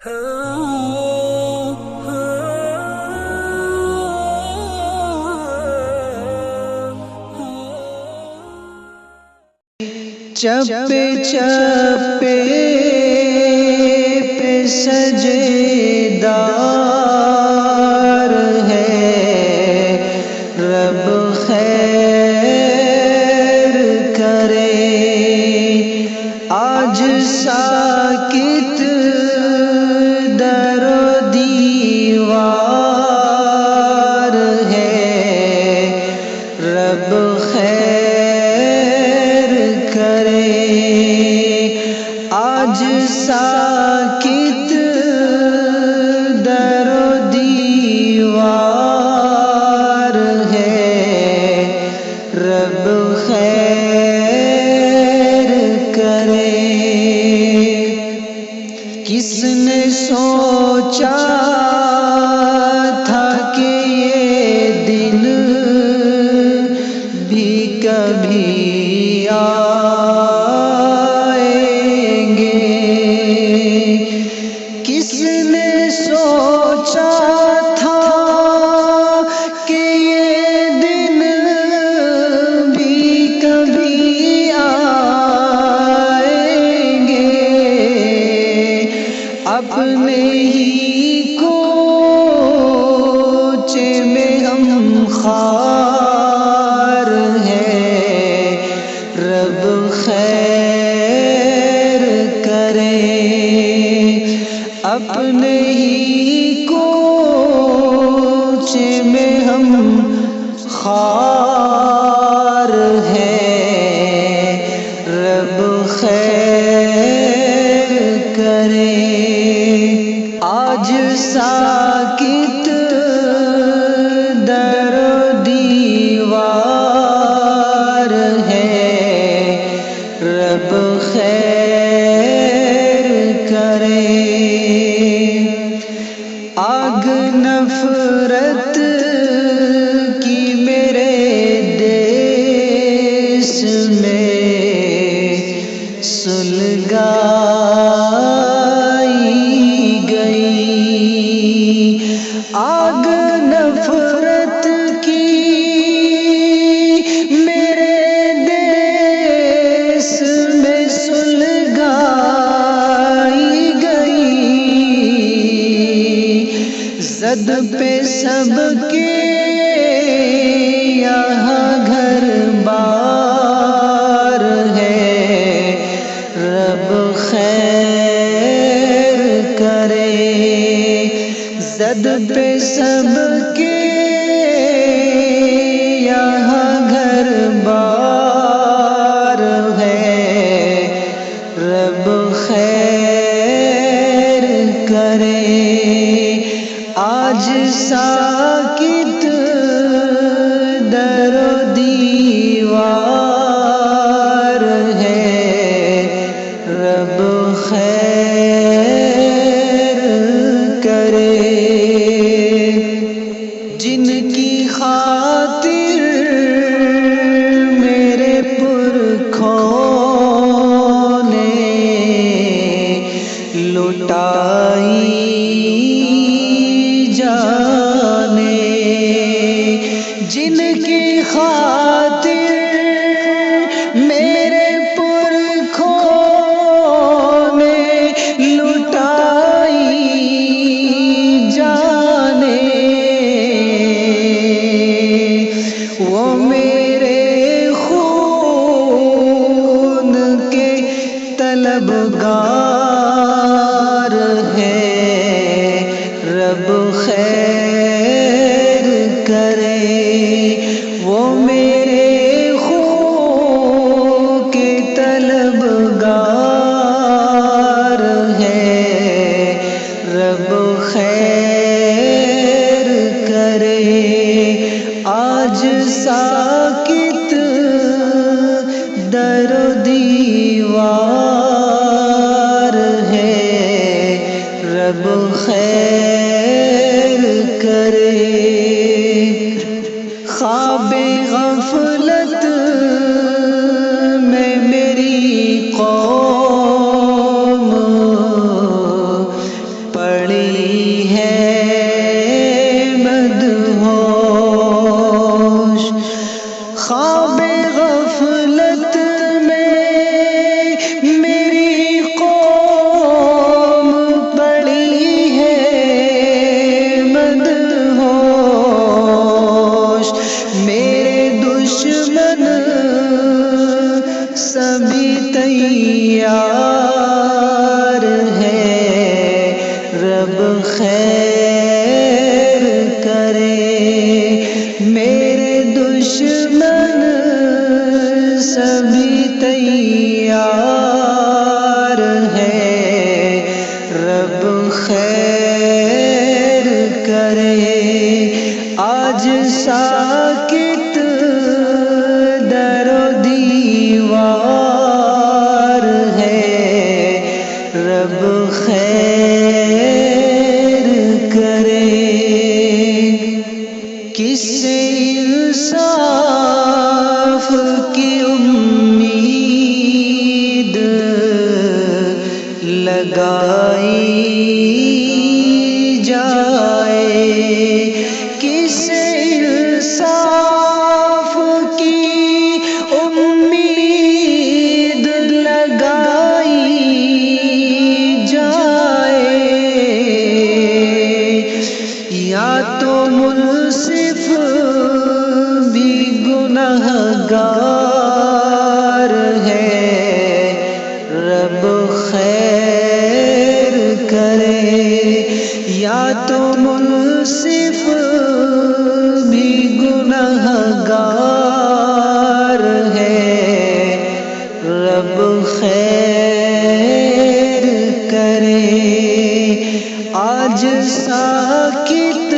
چپے چپے پہ سجدار ہے، رب خیر کرے۔ آج ساکت در و دیوار ہے، رب خیر کرے۔ آج ساکت در و دیوار ہے، رب خیر کرے۔ کس نے سوچا تھا کہ یہ دن بھی کبھی آئیں گے؟ کس نے سوچا تھا کہ یہ دن بھی کبھی آئیں گے؟ اپنے ہی کوچے میں ہم خار ہیں، رب خیر کرے۔ اپنے ہی کوچے میں ہم خار ہیں، رب خیر کرے۔ آج ساکت در و دیوار ہے، رب خیر کرے۔ آگ نفرت کی میرے دیس میں سلگائی گئی۔ آگ نفرت کی میرے دیس میں سلگائی گئی۔ زد پہ سب کے یہاں گھر بار ہے، رب خیر کرے۔ زد پہ سب کے یہاں گھر بار ہے، رب خیر کرے۔ آج ساکت در و دیوار ہے، رب خیر کرے۔ جن کی خاطر میرے پرکھوں نے لٹائی جانے، جن کی خاطر میرے پرکھوں نے لٹائی جانے، وہ میرے خون کے طلبگار ہیں، رب خیر کرے۔ وہ میرے خون کے طلبگار ہیں، رب خیر کرے۔ آج ساکت در و دیوار ہے، رب خیر کرے۔ خواب غفلت میں میری قوم خیر کرے، میرے دشمن سبھی تیار ہے، رب خیر کرے، آج ساکت در و دیوار ہے، رب خیر کرے۔ کس سے انصاف کی امید لگائی جائے، کس سے انصاف کی امید لگائی جائے، یا تو منصف بھی گنہگار ہے، رب خیر کرے، یا تو منصف بھی گنہگار ہے، رب خیر کرے، آج ساکت